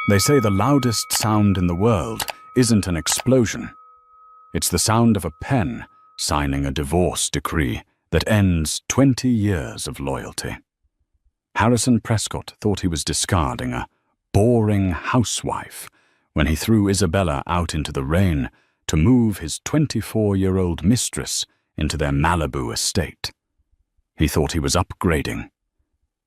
They say the loudest sound in the world isn't an explosion. It's the sound of a pen signing a divorce decree that ends 20 years of loyalty. Harrison Prescott thought he was discarding a boring housewife when he threw Isabella out into the rain to move his 24-year-old mistress into their Malibu estate. He thought he was upgrading.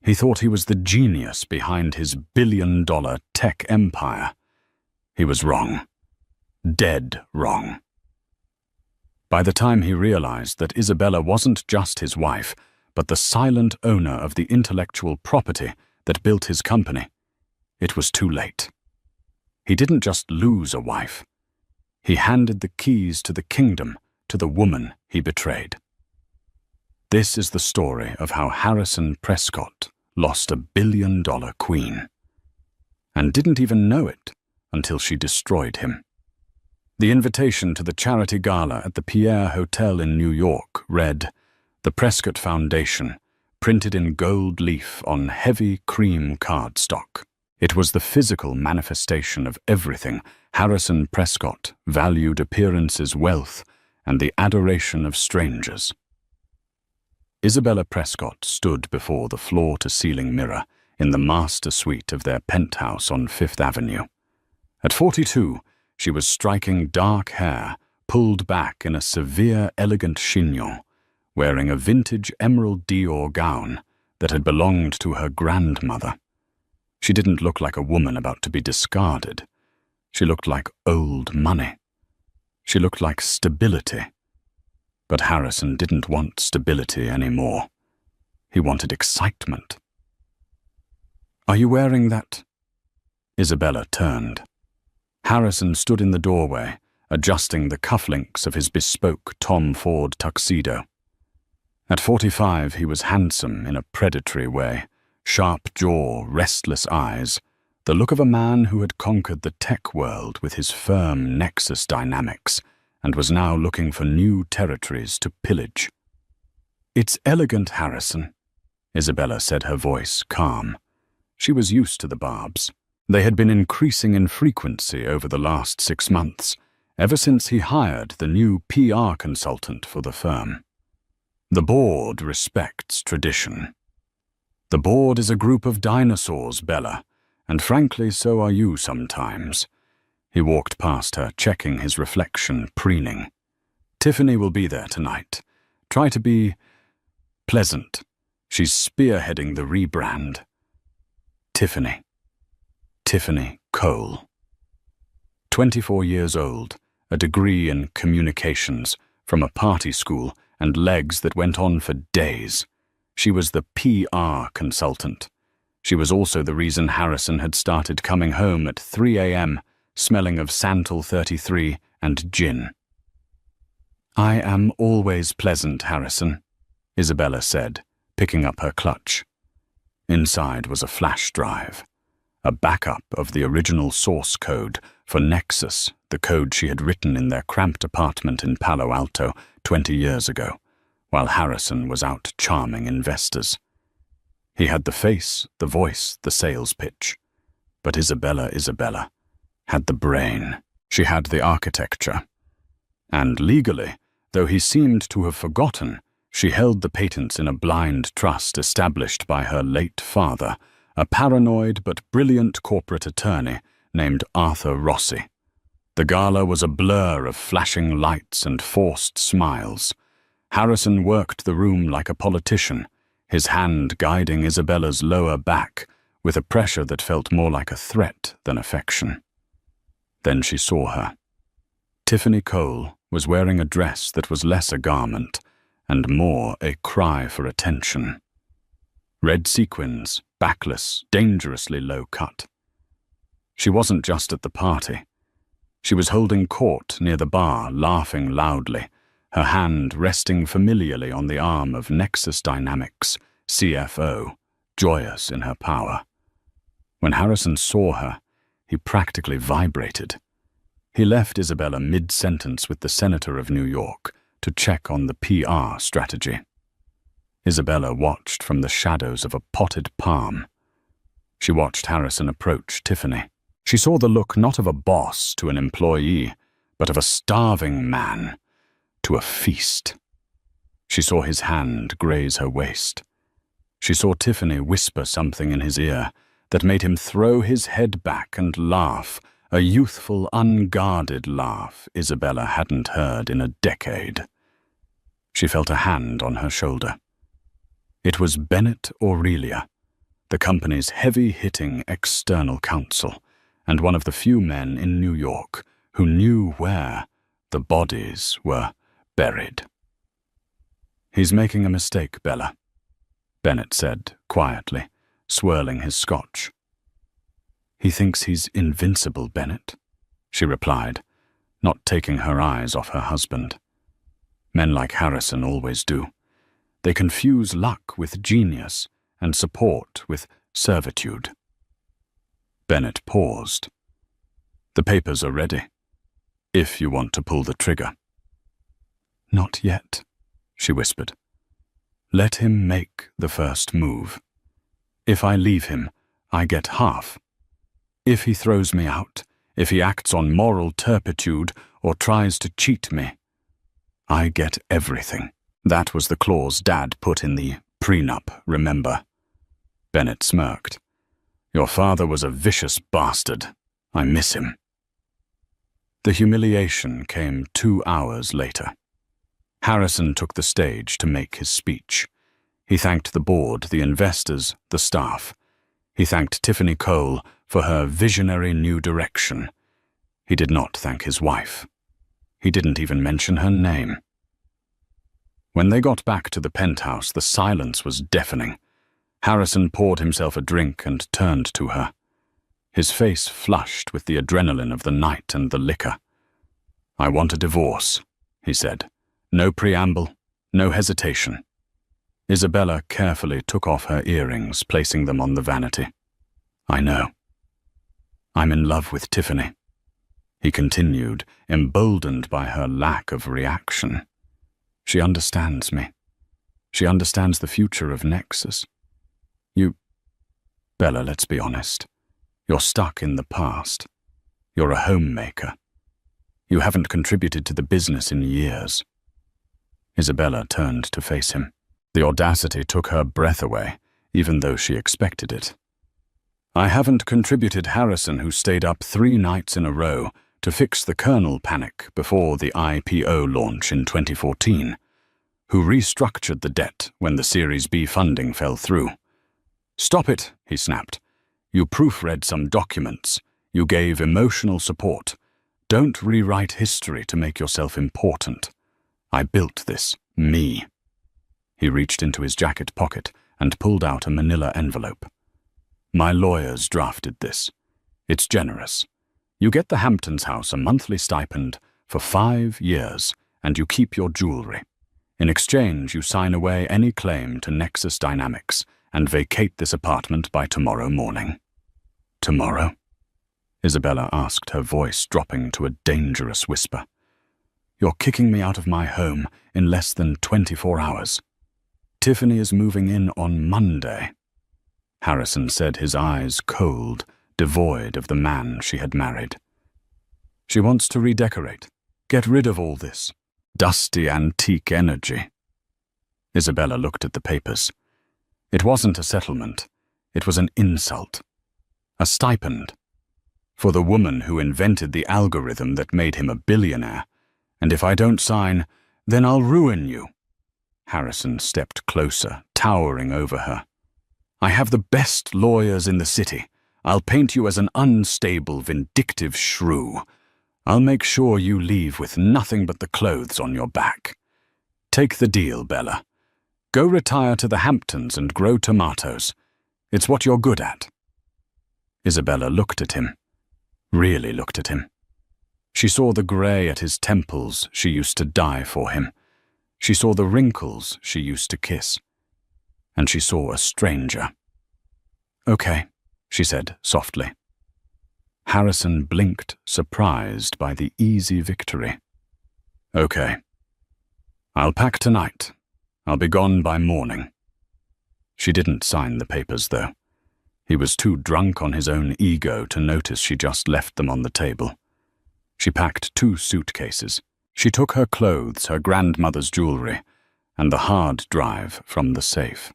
He thought he was the genius behind his billion-dollar tech empire. He was wrong. Dead wrong. By the time he realized that Isabella wasn't just his wife, but the silent owner of the intellectual property that built his company, it was too late. He didn't just lose a wife. He handed the keys to the kingdom to the woman he betrayed. This is the story of how Harrison Prescott lost a billion-dollar queen, and didn't even know it until she destroyed him. The invitation to the charity gala at the Pierre Hotel in New York read, "The Prescott Foundation," printed in gold leaf on heavy cream cardstock. It was the physical manifestation of everything Harrison Prescott valued: appearances, wealth, and the adoration of strangers. Isabella Prescott stood before the floor-to-ceiling mirror in the master suite of their penthouse on Fifth Avenue. At 42, she was striking dark hair, pulled back in a severe, elegant chignon, wearing a vintage emerald Dior gown that had belonged to her grandmother. She didn't look like a woman about to be discarded. She looked like old money. She looked like stability. But Harrison didn't want stability anymore. He wanted excitement. "Are you wearing that?" Isabella turned. Harrison stood in the doorway, adjusting the cufflinks of his bespoke Tom Ford tuxedo. At 45, he was handsome in a predatory way, sharp jaw, restless eyes, the look of a man who had conquered the tech world with his firm Nexus dynamics and was now looking for new territories to pillage. "It's elegant, Harrison," Isabella said, her voice calm. She was used to the barbs. They had been increasing in frequency over the last 6 months, ever since he hired the new PR consultant for the firm. "The board respects tradition. The board is a group of dinosaurs, Bella, and frankly, so are you sometimes." He walked past her, checking his reflection, preening. "Tiffany will be there tonight. Try to be pleasant. She's spearheading the rebrand." Tiffany. Tiffany Cole. 24 years old, a degree in communications from a party school, and legs that went on for days. She was the PR consultant. She was also the reason Harrison had started coming home at 3 a.m., smelling of Santal 33 and gin. "I am always pleasant, Harrison," Isabella said, picking up her clutch. Inside was a flash drive, a backup of the original source code for Nexus, the code she had written in their cramped apartment in Palo Alto 20 years ago, while Harrison was out charming investors. He had the face, the voice, the sales pitch. But Isabella had the brain. She had the architecture. And legally, though he seemed to have forgotten, she held the patents in a blind trust established by her late father, a paranoid but brilliant corporate attorney named Arthur Rossi. The gala was a blur of flashing lights and forced smiles. Harrison worked the room like a politician, his hand guiding Isabella's lower back with a pressure that felt more like a threat than affection. Then she saw her. Tiffany Cole was wearing a dress that was less a garment and more a cry for attention. Red sequins, backless, dangerously low cut. She wasn't just at the party. She was holding court near the bar, laughing loudly, her hand resting familiarly on the arm of Nexus Dynamics, CFO, joyous in her power. When Harrison saw her, he practically vibrated. He left Isabella mid-sentence with the senator of New York to check on the PR strategy. Isabella watched from the shadows of a potted palm. She watched Harrison approach Tiffany. She saw the look not of a boss to an employee, but of a starving man to a feast. She saw his hand graze her waist. She saw Tiffany whisper something in his ear that made him throw his head back and laugh, a youthful, unguarded laugh Isabella hadn't heard in a decade. She felt a hand on her shoulder. It was Bennett Aurelia, the company's heavy-hitting external counsel, and one of the few men in New York who knew where the bodies were buried. "He's making a mistake, Bella," Bennett said quietly, swirling his scotch. "He thinks he's invincible, Bennett," she replied, not taking her eyes off her husband. Men like Harrison always do. They confuse luck with genius and support with servitude. Bennett paused. "The papers are ready, if you want to pull the trigger." "Not yet," she whispered. "Let him make the first move. If I leave him, I get half. If he throws me out, if he acts on moral turpitude or tries to cheat me, I get everything." That was the clause Dad put in the prenup, remember? Bennett smirked. "Your father was a vicious bastard. I miss him." The humiliation came 2 hours later. Harrison took the stage to make his speech. He thanked the board, the investors, the staff. He thanked Tiffany Cole for her visionary new direction. He did not thank his wife. He didn't even mention her name. When they got back to the penthouse, the silence was deafening. Harrison poured himself a drink and turned to her. His face flushed with the adrenaline of the night and the liquor. "I want a divorce," he said. No preamble, no hesitation. Isabella carefully took off her earrings, placing them on the vanity. "I know. I'm in love with Tiffany," he continued, emboldened by her lack of reaction. "She understands me. She understands the future of Nexus. Bella, let's be honest. You're stuck in the past. You're a homemaker. You haven't contributed to the business in years." Isabella turned to face him. The audacity took her breath away, even though she expected it. "I haven't contributed Harrison, who stayed up 3 nights in a row to fix the kernel panic before the IPO launch in 2014, who restructured the debt when the Series B funding fell through." "Stop it," he snapped. "You proofread some documents. You gave emotional support. Don't rewrite history to make yourself important. I built this, me." He reached into his jacket pocket and pulled out a manila envelope. "My lawyers drafted this. It's generous. You get the Hamptons house a monthly stipend for 5 years, and you keep your jewelry. In exchange, you sign away any claim to Nexus Dynamics and vacate this apartment by tomorrow morning." "Tomorrow?" Isabella asked, her voice dropping to a dangerous whisper. "You're kicking me out of my home in less than 24 hours. Tiffany is moving in on Monday." Harrison said, his eyes cold, devoid of the man she had married. "She wants to redecorate. Get rid of all this dusty antique energy." Isabella looked at the papers. It wasn't a settlement. It was an insult. A stipend. For the woman who invented the algorithm that made him a billionaire. "And if I don't sign, then I'll ruin you." Harrison stepped closer, towering over her. "I have the best lawyers in the city. I'll paint you as an unstable, vindictive shrew. I'll make sure you leave with nothing but the clothes on your back. Take the deal, Bella. Go retire to the Hamptons and grow tomatoes. It's what you're good at." Isabella looked at him. Really looked at him. She saw the grey at his temples she used to die for him. She saw the wrinkles she used to kiss. And she saw a stranger. "Okay," she said softly. Harrison blinked, surprised by the easy victory. "Okay. I'll pack tonight. I'll be gone by morning." She didn't sign the papers, though. He was too drunk on his own ego to notice she just left them on the table. She packed 2 suitcases. She took her clothes, her grandmother's jewelry, and the hard drive from the safe.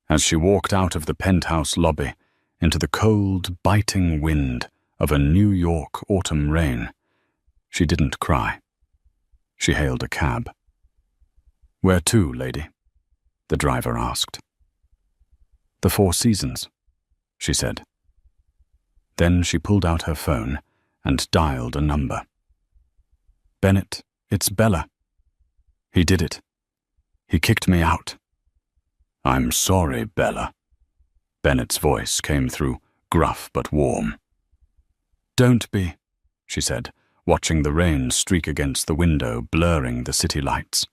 As she walked out of the penthouse lobby into the cold, biting wind of a New York autumn rain, she didn't cry. She hailed a cab. "Where to, lady?" the driver asked. "The Four Seasons," she said. Then she pulled out her phone and dialed a number. "Bennett, it's Bella." "He did it. He kicked me out." "I'm sorry, Bella." Bennett's voice came through, gruff but warm. "Don't be," she said, watching the rain streak against the window, blurring the city lights.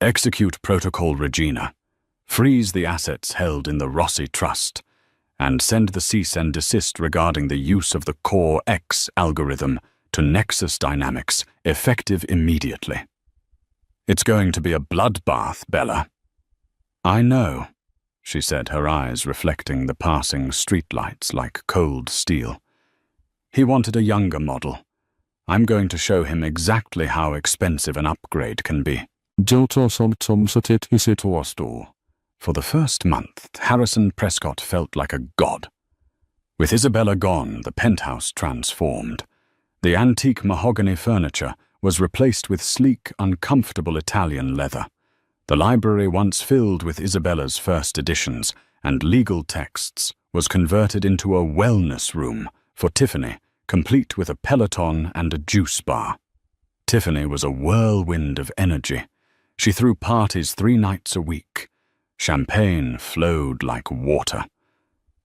"Execute Protocol Regina. Freeze the assets held in the Rossi Trust, and send the cease and desist regarding the use of the Core X algorithm to Nexus Dynamics, effective immediately. It's going to be a bloodbath, Bella." "I know," she said, her eyes reflecting the passing streetlights like cold steel. "He wanted a younger model. I'm going to show him exactly how expensive an upgrade can be." For the first month, Harrison Prescott felt like a god. With Isabella gone, the penthouse transformed. The antique mahogany furniture was replaced with sleek, uncomfortable Italian leather. The library, once filled with Isabella's first editions and legal texts, was converted into a wellness room for Tiffany, complete with a Peloton and a juice bar. Tiffany was a whirlwind of energy. She threw parties 3 nights a week. Champagne flowed like water.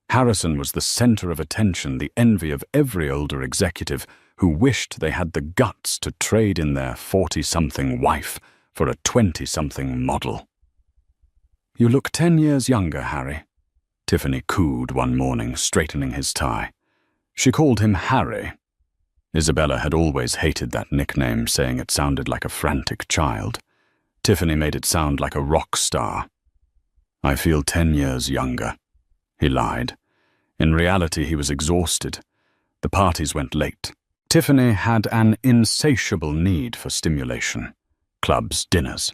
Harrison was the center of attention, the envy of every older executive who wished they had the guts to trade in their 40-something wife for a 20-something model. "You look 10 years younger, Harry," Tiffany cooed one morning, straightening his tie. She called him Harry. Isabella had always hated that nickname, saying it sounded like a frantic child. Tiffany made it sound like a rock star. "I feel 10 years younger," he lied. In reality, he was exhausted. The parties went late. Tiffany had an insatiable need for stimulation. Clubs, dinners,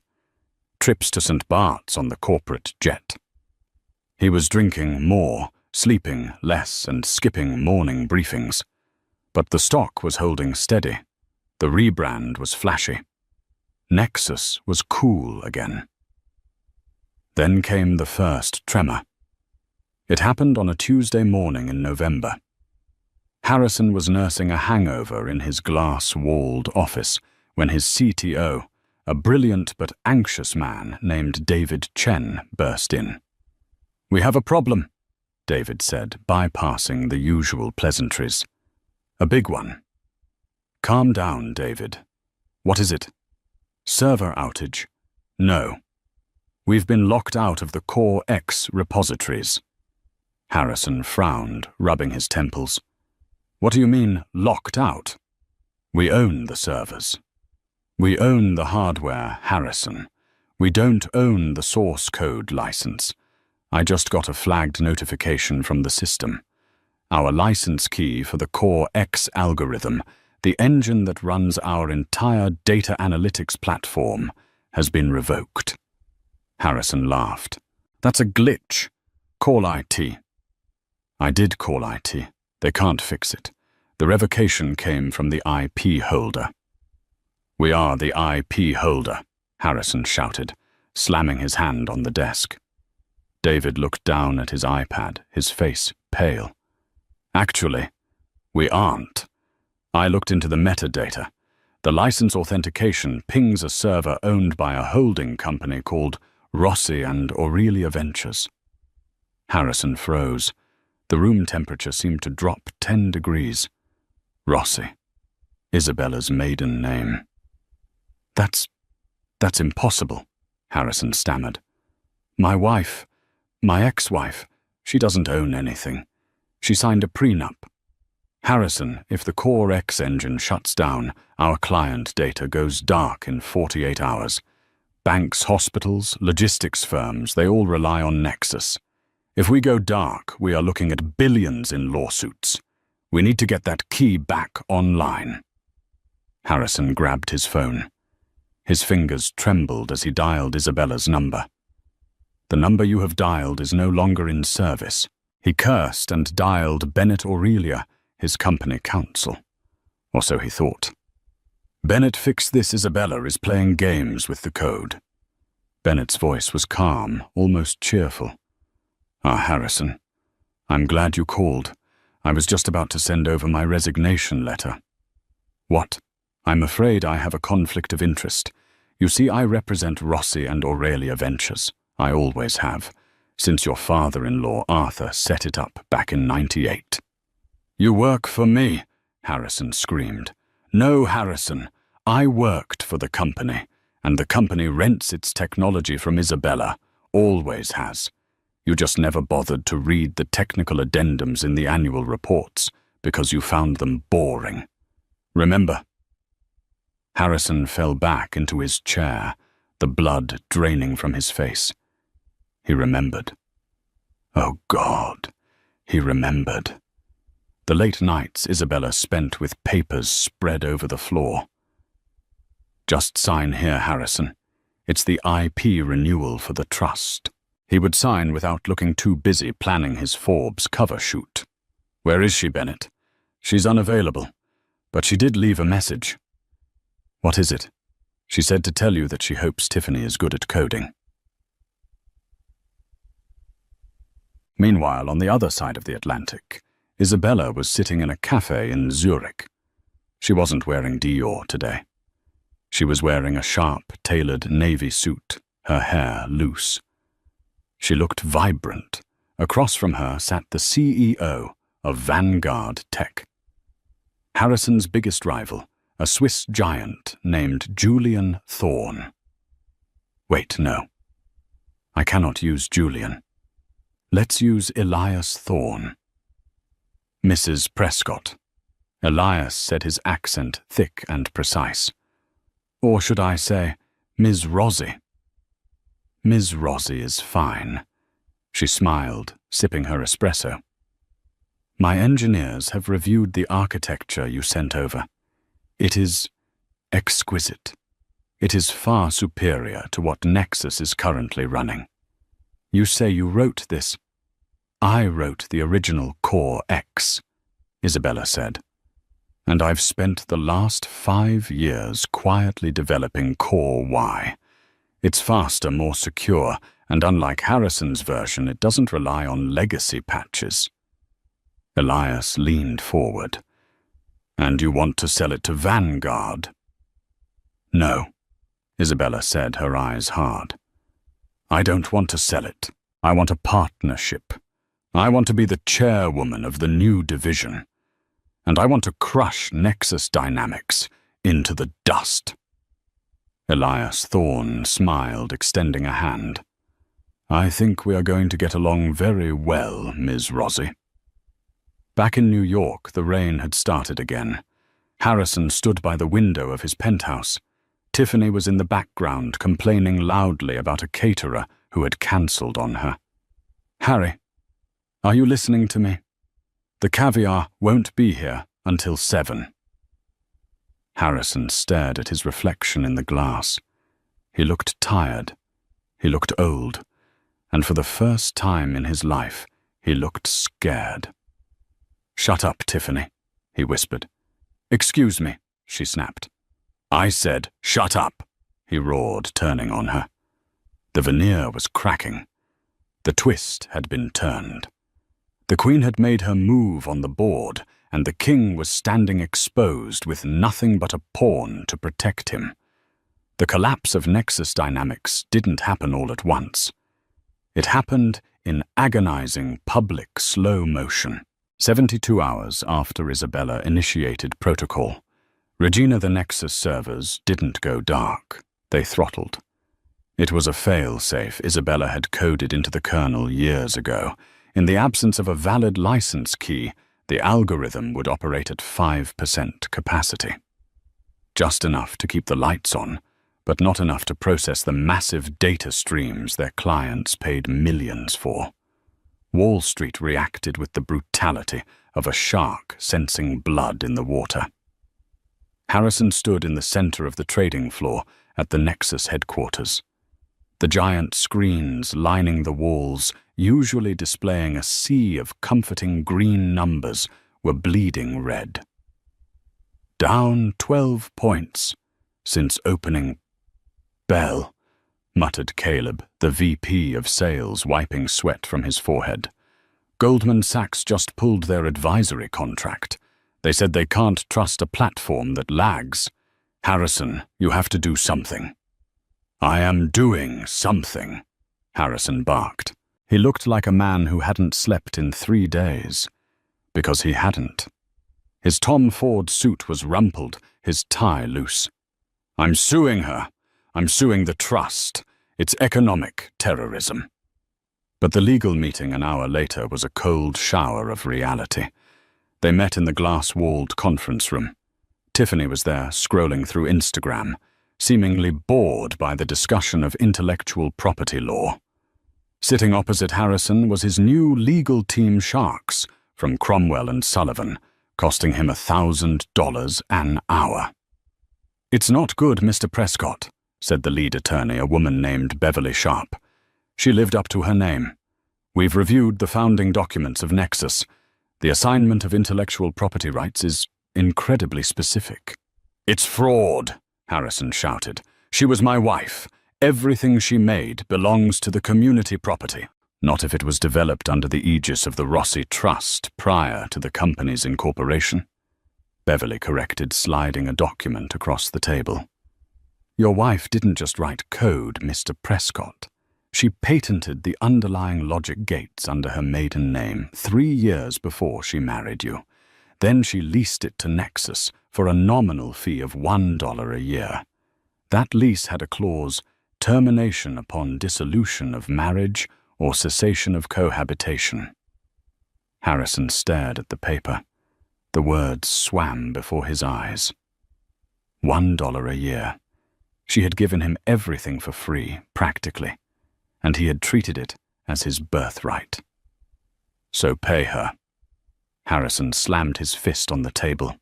trips to St. Bart's on the corporate jet. He was drinking more, sleeping less, and skipping morning briefings. But the stock was holding steady. The rebrand was flashy. Nexus was cool again. Then came the first tremor. It happened on a Tuesday morning in November. Harrison was nursing a hangover in his glass-walled office when his CTO, a brilliant but anxious man named David Chen, burst in. "We have a problem," David said, bypassing the usual pleasantries. "A big one." "Calm down, David. What is it?" "Server outage." "No. We've been locked out of the Core X repositories." Harrison frowned, rubbing his temples. "What do you mean, locked out?" "We own the servers. We own the hardware, Harrison. We don't own the source code license. I just got a flagged notification from the system. Our license key for the Core X algorithm, the engine that runs our entire data analytics platform, has been revoked." Harrison laughed. "That's a glitch. Call IT." "I did call IT. They can't fix it. The revocation came from the IP holder." "We are the IP holder," Harrison shouted, slamming his hand on the desk. David looked down at his iPad, his face pale. "Actually, we aren't. I looked into the metadata. The license authentication pings a server owned by a holding company called Rossi and Aurelia Ventures." Harrison froze. The room temperature seemed to drop 10 degrees. Rossi. Isabella's maiden name. That's impossible," Harrison stammered. My ex-wife, she doesn't own anything. She signed a prenup. Harrison, if the Core X engine shuts down, our client data goes dark in 48 hours. Banks, hospitals, logistics firms, they all rely on Nexus. If we go dark, we are looking at billions in lawsuits. We need to get that key back online. Harrison grabbed his phone. His fingers trembled as he dialed Isabella's number. The number you have dialed is no longer in service. He cursed and dialed Bennett Aurelia, his company counsel. Or so he thought. Bennett, fix this. Isabella is playing games with the code. Bennett's voice was calm, almost cheerful. Ah, Harrison, I'm glad you called. I was just about to send over my resignation letter. What? I'm afraid I have a conflict of interest. You see, I represent Rossi and Aurelia Ventures. I always have, since your father-in-law Arthur set it up back in '98. You work for me, Harrison screamed. No, Harrison, I worked for the company, and the company rents its technology from Isabella, always has. You just never bothered to read the technical addendums in the annual reports because you found them boring. Remember? Harrison fell back into his chair, the blood draining from his face. He remembered. Oh, God, he remembered. The late nights Isabella spent with papers spread over the floor. Just sign here, Harrison. It's the IP renewal for the trust. He would sign without looking too busy planning his Forbes cover shoot. Where is she, Bennett? She's unavailable, but she did leave a message. What is it? She said to tell you that she hopes Tiffany is good at coding. Meanwhile, on the other side of the Atlantic, Isabella was sitting in a cafe in Zurich. She wasn't wearing Dior today. She was wearing a sharp, tailored navy suit, her hair loose. She looked vibrant. Across from her sat the CEO of Vanguard Tech. Harrison's biggest rival, a Swiss giant named Julian Thorne. Wait, no. I cannot use Julian. Let's use Elias Thorne. Mrs. Prescott. Elias said, his accent thick and precise. Or should I say, Ms. Rossi? Ms. Rossi is fine. She smiled, sipping her espresso. My engineers have reviewed the architecture you sent over. It is exquisite. It is far superior to what Nexus is currently running. You say you wrote this. I wrote the original Core X, Isabella said. And I've spent the last 5 years quietly developing Core Y. It's faster, more secure, and unlike Harrison's version, it doesn't rely on legacy patches. Elias leaned forward. And you want to sell it to Vanguard? No, Isabella said, her eyes hard. I don't want to sell it. I want a partnership. I want to be the chairwoman of the new division. And I want to crush Nexus Dynamics into the dust. Elias Thorne smiled, extending a hand. I think we are going to get along very well, Ms. Rossi. Back in New York, the rain had started again. Harrison stood by the window of his penthouse. Tiffany was in the background, complaining loudly about a caterer who had cancelled on her. Harry, are you listening to me? The caviar won't be here until 7. Harrison stared at his reflection in the glass. He looked tired. He looked old. And for the first time in his life, he looked scared. Shut up, Tiffany, he whispered. Excuse me, she snapped. I said, shut up, he roared, turning on her. The veneer was cracking. The twist had been turned. The Queen had made her move on the board, and the King was standing exposed with nothing but a pawn to protect him. The collapse of Nexus Dynamics didn't happen all at once. It happened in agonizing public slow motion. 72 hours after Isabella initiated protocol, Regina the Nexus servers didn't go dark. They throttled. It was a fail-safe Isabella had coded into the kernel years ago. In the absence of a valid license key, the algorithm would operate at 5% capacity. Just enough to keep the lights on, but not enough to process the massive data streams their clients paid millions for. Wall Street reacted with the brutality of a shark sensing blood in the water. Harrison stood in the center of the trading floor at the Nexus headquarters. The giant screens lining the walls, usually displaying a sea of comforting green numbers, were bleeding red. Down 12 points since opening bell, muttered Caleb, the VP of sales, wiping sweat from his forehead. Goldman Sachs just pulled their advisory contract. They said they can't trust a platform that lags. Harrison, you have to do something. I am doing something, Harrison barked. He looked like a man who hadn't slept in 3 days. Because he hadn't. His Tom Ford suit was rumpled, his tie loose. I'm suing her. I'm suing the trust. It's economic terrorism. But the legal meeting an hour later was a cold shower of reality. They met in the glass-walled conference room. Tiffany was there, scrolling through Instagram, seemingly bored by the discussion of intellectual property law. Sitting opposite Harrison was his new legal team sharks from Cromwell and Sullivan, costing him $1,000 an hour. It's not good, Mr. Prescott, said the lead attorney, a woman named Beverly Sharp. She lived up to her name. We've reviewed the founding documents of Nexus. The assignment of intellectual property rights is incredibly specific. It's fraud, Harrison shouted. She was my wife. Everything she made belongs to the community property, not if it was developed under the aegis of the Rossi Trust prior to the company's incorporation. Beverly corrected, sliding a document across the table. Your wife didn't just write code, Mr. Prescott. She patented the underlying logic gates under her maiden name 3 years before she married you. Then she leased it to Nexus for a nominal fee of $1 a year. That lease had a clause, termination upon dissolution of marriage or cessation of cohabitation. Harrison stared at the paper. The words swam before his eyes. $1 a year. She had given him everything for free, practically, and he had treated it as his birthright. So pay her. Harrison slammed his fist on the table.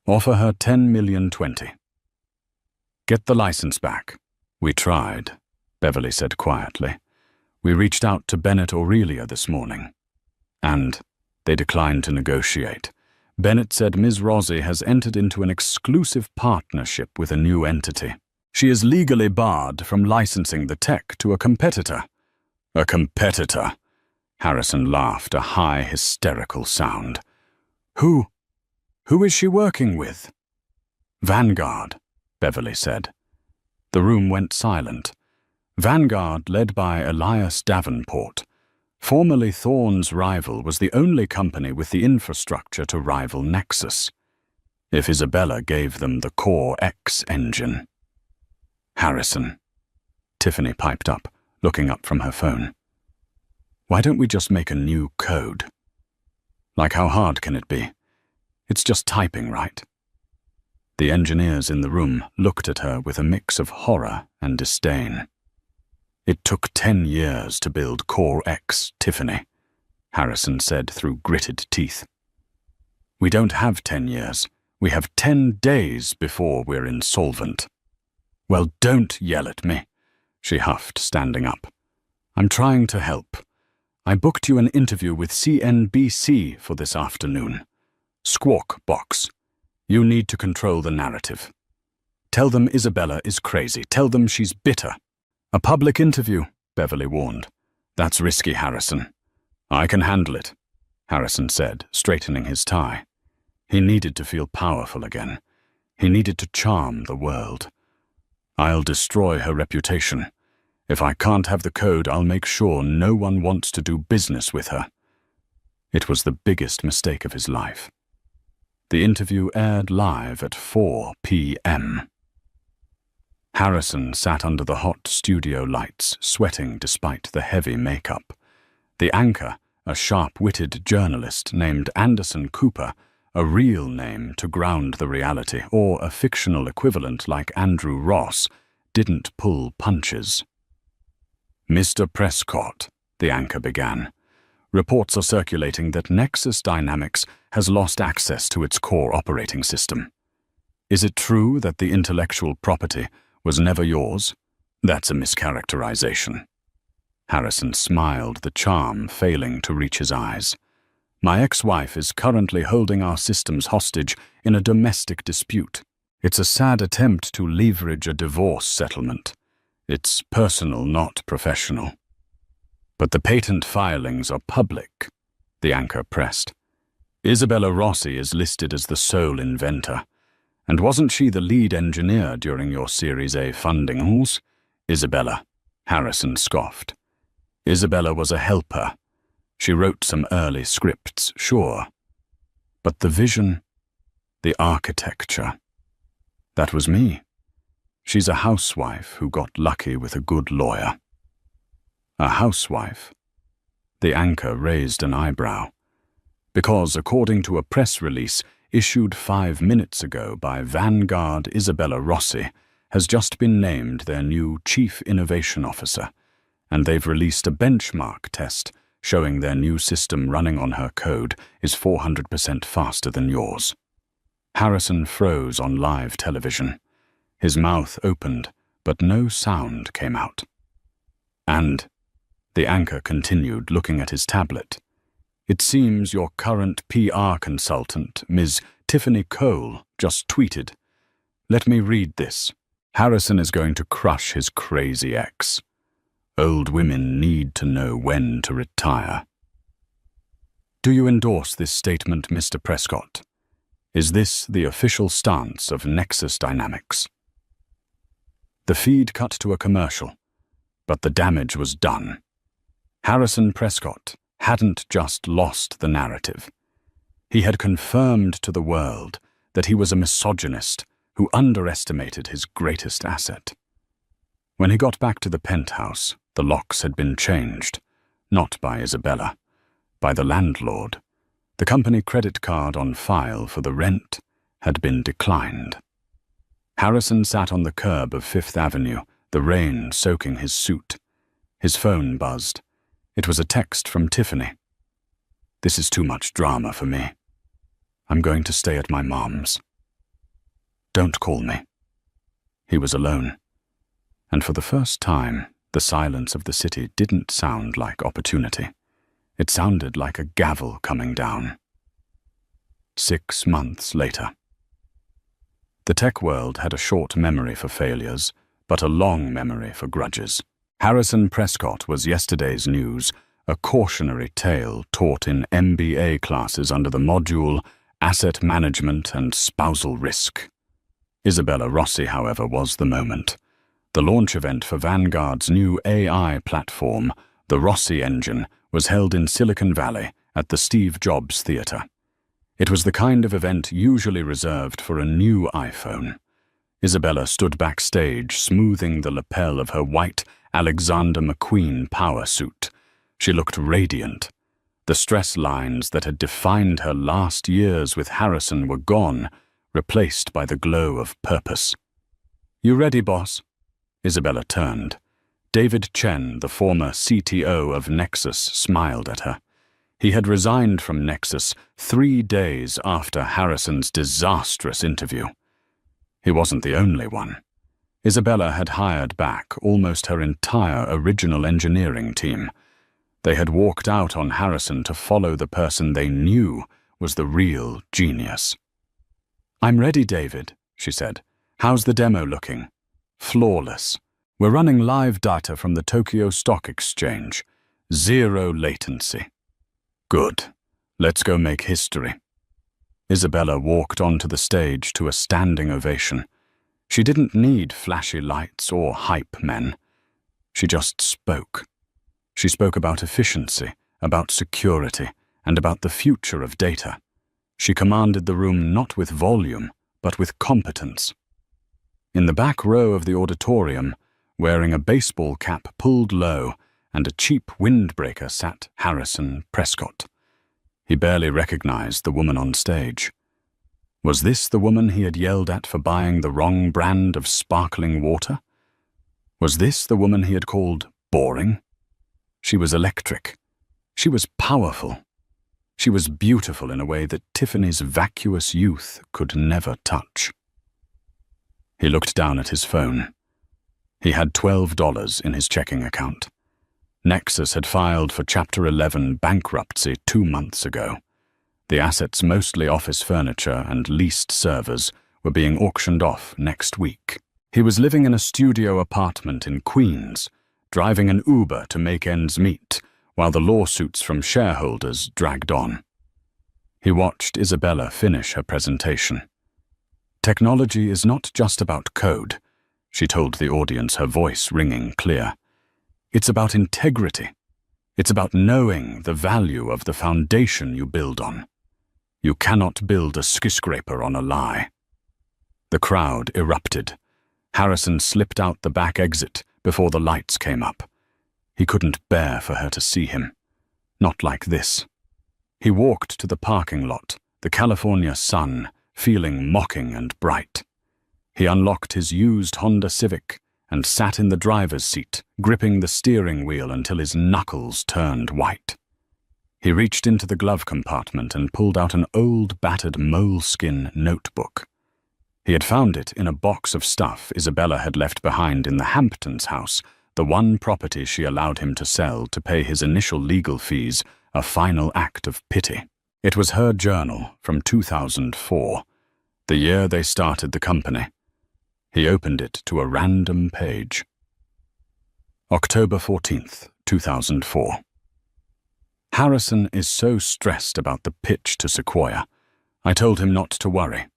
Offer her $10,020,000. Get the license back. We tried, Beverly said quietly. We reached out to Bennett Aurelia this morning. And they declined to negotiate. Bennett said Ms. Rossi has entered into an exclusive partnership with a new entity. She is legally barred from licensing the tech to a competitor. A competitor? Harrison laughed, a high, hysterical sound. Who is she working with? Vanguard, Beverly said. The room went silent. Vanguard, led by Elias Davenport, formerly Thorne's rival, was the only company with the infrastructure to rival Nexus, if Isabella gave them the Core X engine. Harrison, Tiffany piped up, looking up from her phone. Why don't we just make a new code? Like, how hard can it be? It's just typing, right? The engineers in the room looked at her with a mix of horror and disdain. It took 10 years to build Core X, Tiffany, Harrison said through gritted teeth. We don't have 10 years. We have 10 days before we're insolvent. Well, don't yell at me, she huffed, standing up. I'm trying to help. I booked you an interview with CNBC for this afternoon. Squawk Box. You need to control the narrative. Tell them Isabella is crazy. Tell them she's bitter. A public interview, Beverly warned. That's risky, Harrison. I can handle it, Harrison said, straightening his tie. He needed to feel powerful again. He needed to charm the world. I'll destroy her reputation. If I can't have the code, I'll make sure no one wants to do business with her. It was the biggest mistake of his life. The interview aired live at 4 p.m. Harrison sat under the hot studio lights, sweating despite the heavy makeup. The anchor, a sharp-witted journalist named Anderson Cooper, a real name to ground the reality, or a fictional equivalent like Andrew Ross, didn't pull punches. Mr. Prescott, the anchor began, reports are circulating that Nexus Dynamics has lost access to its core operating system. Is it true that the intellectual property was never yours? That's a mischaracterization. Harrison smiled, the charm failing to reach his eyes. My ex-wife is currently holding our systems hostage in a domestic dispute. It's a sad attempt to leverage a divorce settlement. It's personal, not professional. But the patent filings are public, the anchor pressed. Isabella Rossi is listed as the sole inventor. And wasn't she the lead engineer during your Series A funding halls? Isabella, Harrison scoffed. Isabella was a helper. She wrote some early scripts, sure. But the vision, the architecture, that was me. She's a housewife who got lucky with a good lawyer. A housewife? The anchor raised an eyebrow. Because, according to a press release issued 5 minutes ago by Vanguard, Isabella Rossi has just been named their new Chief Innovation Officer, and they've released a benchmark test showing their new system running on her code is 400% faster than yours. Harrison froze on live television. His mouth opened, but no sound came out. And, the anchor continued, looking at his tablet, it seems your current PR consultant, Ms. Tiffany Cole, just tweeted. Let me read this. Harrison is going to crush his crazy ex. Old women need to know when to retire. Do you endorse this statement, Mr. Prescott? Is this the official stance of Nexus Dynamics? The feed cut to a commercial, but the damage was done. Harrison Prescott hadn't just lost the narrative. He had confirmed to the world that he was a misogynist who underestimated his greatest asset. When he got back to the penthouse, the locks had been changed, not by Isabella, by the landlord. The company credit card on file for the rent had been declined. Harrison sat on the curb of Fifth Avenue, the rain soaking his suit. His phone buzzed. It was a text from Tiffany. This is too much drama for me. I'm going to stay at my mom's. Don't call me. He was alone. And for the first time, the silence of the city didn't sound like opportunity. It sounded like a gavel coming down. 6 months later. The tech world had a short memory for failures, but a long memory for grudges. Harrison Prescott was yesterday's news, a cautionary tale taught in MBA classes under the module Asset Management and Spousal Risk. Isabella Rossi, however, was the moment. The launch event for Vanguard's new AI platform, the Rossi Engine, was held in Silicon Valley at the Steve Jobs Theater. It was the kind of event usually reserved for a new iPhone. Isabella stood backstage, smoothing the lapel of her white Alexander McQueen power suit. She looked radiant. The stress lines that had defined her last years with Harrison were gone, replaced by the glow of purpose. You ready, boss? Isabella turned. David Chen, the former CTO of Nexus, smiled at her. He had resigned from Nexus 3 days after Harrison's disastrous interview. He wasn't the only one. Isabella had hired back almost her entire original engineering team. They had walked out on Harrison to follow the person they knew was the real genius. I'm ready, David, she said. How's the demo looking? Flawless. We're running live data from the Tokyo Stock Exchange. 0 latency. Good. Let's go make history. Isabella walked onto the stage to a standing ovation. She didn't need flashy lights or hype men. She just spoke. She spoke about efficiency, about security, and about the future of data. She commanded the room not with volume, but with competence. In the back row of the auditorium, wearing a baseball cap pulled low and a cheap windbreaker, sat Harrison Prescott. He barely recognized the woman on stage. Was this the woman he had yelled at for buying the wrong brand of sparkling water? Was this the woman he had called boring? She was electric. She was powerful. She was beautiful in a way that Tiffany's vacuous youth could never touch. He looked down at his phone. He had $12 in his checking account. Nexus had filed for Chapter 11 bankruptcy 2 months ago. The assets, mostly office furniture and leased servers, were being auctioned off next week. He was living in a studio apartment in Queens, driving an Uber to make ends meet, while the lawsuits from shareholders dragged on. He watched Isabella finish her presentation. Technology is not just about code, she told the audience, her voice ringing clear. It's about integrity. It's about knowing the value of the foundation you build on. You cannot build a skyscraper on a lie. The crowd erupted. Harrison slipped out the back exit before the lights came up. He couldn't bear for her to see him. Not like this. He walked to the parking lot, the California sun feeling mocking and bright. He unlocked his used Honda Civic and sat in the driver's seat, gripping the steering wheel until his knuckles turned white. He reached into the glove compartment and pulled out an old, battered moleskin notebook. He had found it in a box of stuff Isabella had left behind in the Hamptons house, the one property she allowed him to sell to pay his initial legal fees, a final act of pity. It was her journal from 2004, the year they started the company. He opened it to a random page. October 14th, 2004. Harrison is so stressed about the pitch to Sequoia. I told him not to worry.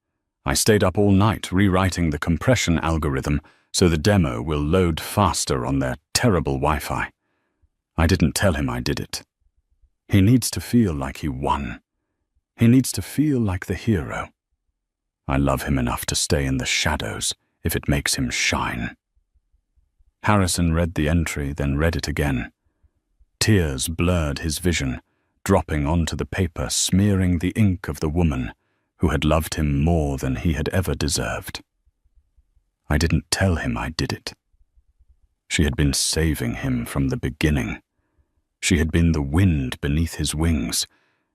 I stayed up all night rewriting the compression algorithm so the demo will load faster on their terrible Wi-Fi. I didn't tell him I did it. He needs to feel like he won. He needs to feel like the hero. I love him enough to stay in the shadows if it makes him shine. Harrison read the entry, then read it again. Tears blurred his vision, dropping onto the paper, smearing the ink of the woman who had loved him more than he had ever deserved. I didn't tell him I did it. She had been saving him from the beginning. She had been the wind beneath his wings,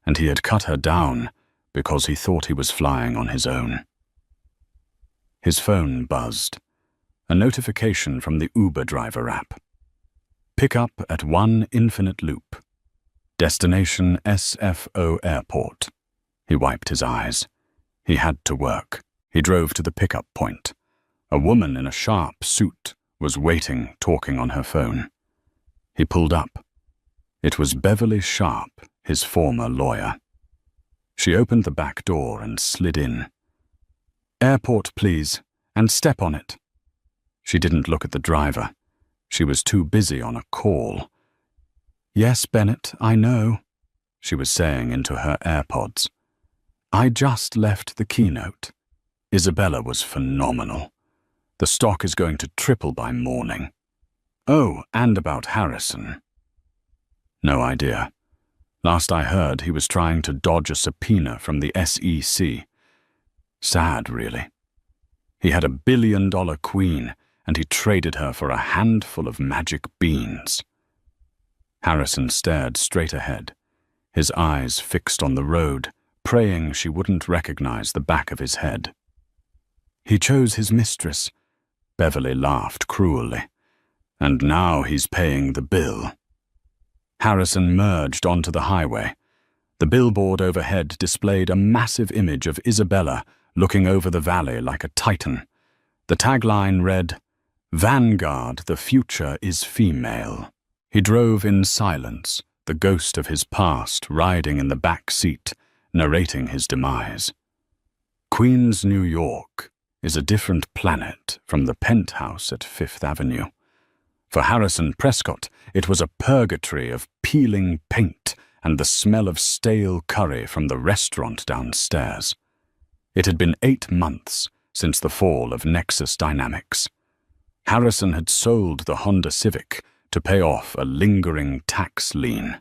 and he had cut her down because he thought he was flying on his own. His phone buzzed. A notification from the Uber driver app. Pick up at 1 Infinite Loop. Destination SFO Airport. He wiped his eyes. He had to work. He drove to the pickup point. A woman in a sharp suit was waiting, talking on her phone. He pulled up. It was Beverly Sharp, his former lawyer. She opened the back door and slid in. Airport, please, and step on it. She didn't look at the driver. She was too busy on a call. Yes, Bennett, I know, she was saying into her AirPods. I just left the keynote. Isabella was phenomenal. The stock is going to triple by morning. Oh, and about Harrison. No idea. Last I heard, he was trying to dodge a subpoena from the SEC. Sad, really. He had $1 billion queen, and he traded her for a handful of magic beans. Harrison stared straight ahead, his eyes fixed on the road, praying she wouldn't recognize the back of his head. He chose his mistress. Beverly laughed cruelly. And now he's paying the bill. Harrison merged onto the highway. The billboard overhead displayed a massive image of Isabella looking over the valley like a titan. The tagline read, Vanguard, the future is female. He drove in silence, the ghost of his past riding in the back seat, narrating his demise. Queens, New York is a different planet from the penthouse at Fifth Avenue. For Harrison Prescott, it was a purgatory of peeling paint and the smell of stale curry from the restaurant downstairs. It had been 8 months since the fall of Nexus Dynamics. Harrison had sold the Honda Civic to pay off a lingering tax lien.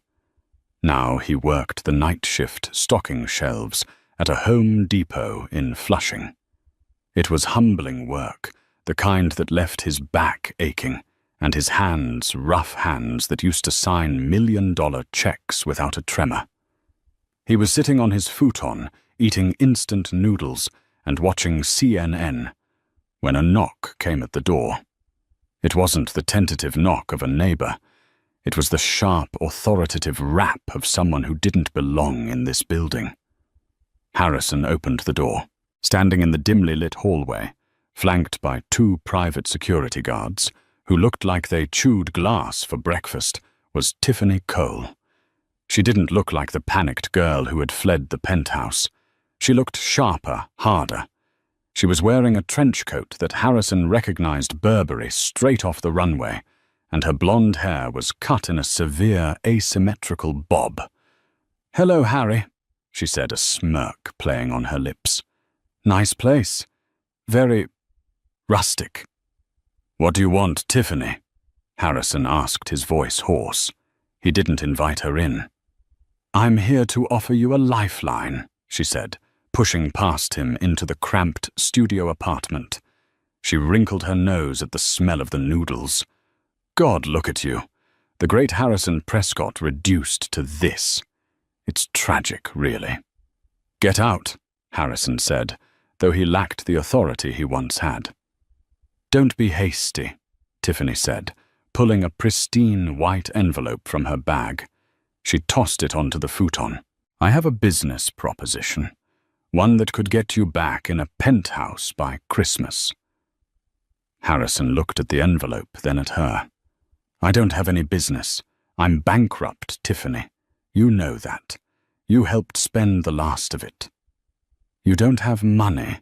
Now he worked the night shift stocking shelves at a Home Depot in Flushing. It was humbling work, the kind that left his back aching, and his hands rough hands that used to sign million-dollar checks without a tremor. He was sitting on his futon, eating instant noodles and watching CNN, when a knock came at the door. It wasn't the tentative knock of a neighbor. It was the sharp, authoritative rap of someone who didn't belong in this building. Harrison opened the door. Standing in the dimly lit hallway, flanked by 2 private security guards, who looked like they chewed glass for breakfast, was Tiffany Cole. She didn't look like the panicked girl who had fled the penthouse. She looked sharper, harder. She was wearing a trench coat that Harrison recognized Burberry straight off the runway, and her blonde hair was cut in a severe, asymmetrical bob. "Hello, Harry," she said, a smirk playing on her lips. "Nice place. Very rustic." "What do you want, Tiffany?" Harrison asked, his voice hoarse. He didn't invite her in. "I'm here to offer you a lifeline," she said, pushing past him into the cramped studio apartment. She wrinkled her nose at the smell of the noodles. "God, look at you. The great Harrison Prescott reduced to this. It's tragic, really." "Get out," Harrison said, though he lacked the authority he once had. "Don't be hasty," Tiffany said, pulling a pristine white envelope from her bag. She tossed it onto the futon. "I have a business proposition. One that could get you back in a penthouse by Christmas." Harrison looked at the envelope, then at her. "I don't have any business. I'm bankrupt, Tiffany. You know that. You helped spend the last of it." "You don't have money,"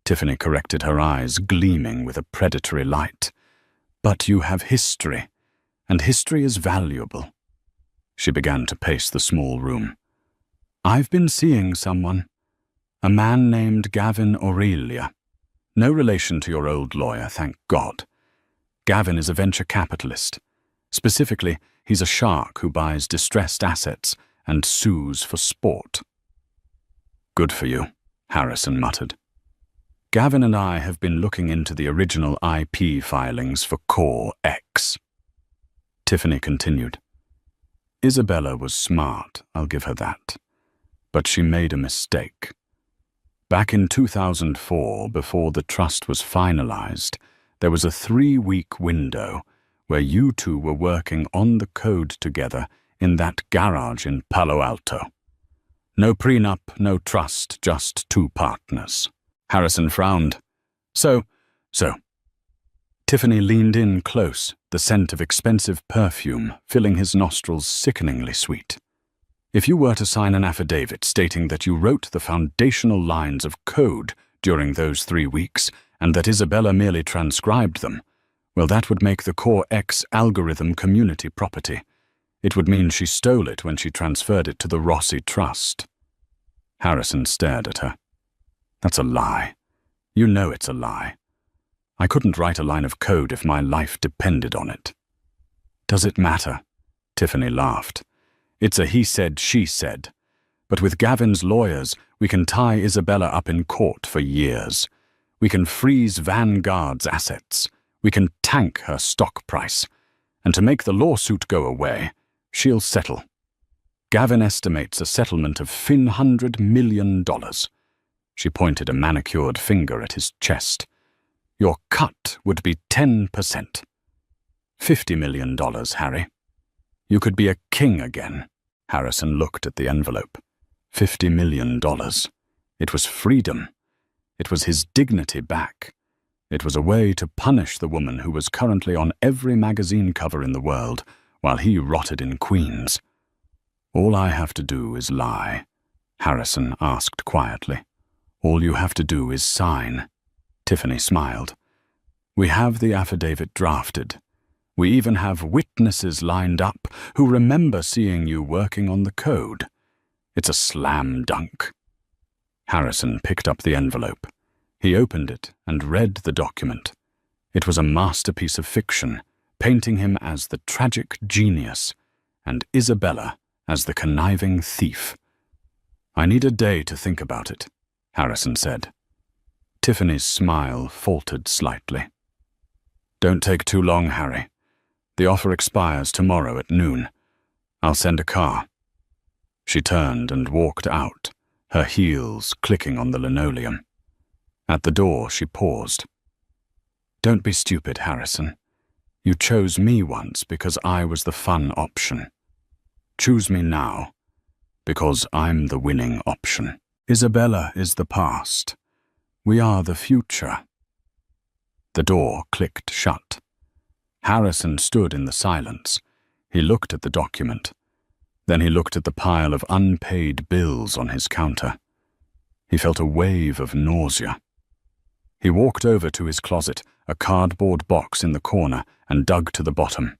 Tiffany corrected, her eyes gleaming with a predatory light. "But you have history, and history is valuable." She began to pace the small room. "I've been seeing someone. A man named Gavin Aurelia. No relation to your old lawyer, thank God. Gavin is a venture capitalist. Specifically, he's a shark who buys distressed assets and sues for sport." "Good for you," Harrison muttered. "Gavin and I have been looking into the original IP filings for Core X." Tiffany continued. "Isabella was smart, I'll give her that. But she made a mistake. Back in 2004, before the trust was finalized, there was a 3-week window where you two were working on the code together in that garage in Palo Alto. No prenup, no trust, just 2 partners." Harrison frowned. So. Tiffany leaned in close, the scent of expensive perfume filling his nostrils sickeningly sweet. "If you were to sign an affidavit stating that you wrote the foundational lines of code during those 3 weeks and that Isabella merely transcribed them, well, that would make the Core X algorithm community property. It would mean she stole it when she transferred it to the Rossi Trust." Harrison stared at her. "That's a lie. You know it's a lie. I couldn't write a line of code if my life depended on it." "Does it matter?" Tiffany laughed. "It's a he said, she said. But with Gavin's lawyers, we can tie Isabella up in court for years. We can freeze Vanguard's assets. We can tank her stock price. And to make the lawsuit go away, she'll settle. Gavin estimates a settlement of $100 million. She pointed a manicured finger at his chest. "Your cut would be 10%. $50 million, Harry. You could be a king again." Harrison looked at the envelope. $50 million. It was freedom. It was his dignity back. It was a way to punish the woman who was currently on every magazine cover in the world, while he rotted in Queens. "All I have to do is lie," Harrison asked quietly. "All you have to do is sign." Tiffany smiled. "We have the affidavit drafted. We even have witnesses lined up who remember seeing you working on the code. It's a slam dunk." Harrison picked up the envelope. He opened it and read the document. It was a masterpiece of fiction, painting him as the tragic genius and Isabella as the conniving thief. "I need a day to think about it," Harrison said. Tiffany's smile faltered slightly. "Don't take too long, Harry. The offer expires tomorrow at noon. I'll send a car." She turned and walked out, her heels clicking on the linoleum. At the door, she paused. "Don't be stupid, Harrison. You chose me once because I was the fun option. Choose me now, because I'm the winning option. Isabella is the past. We are the future." The door clicked shut. Harrison stood in the silence. He looked at the document. Then he looked at the pile of unpaid bills on his counter. He felt a wave of nausea. He walked over to his closet, a cardboard box in the corner, and dug to the bottom.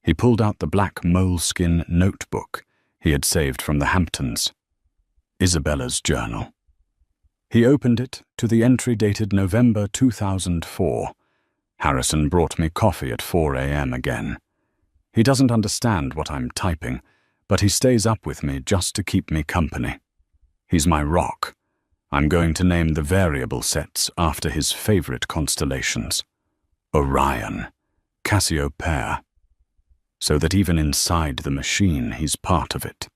He pulled out the black moleskin notebook he had saved from the Hamptons. Isabella's journal. He opened it to the entry dated November 2004. "Harrison brought me coffee at 4 a.m. again. He doesn't understand what I'm typing, but he stays up with me just to keep me company. He's my rock. I'm going to name the variable sets after his favorite constellations. Orion, Cassiopeia, so that even inside the machine he's part of it."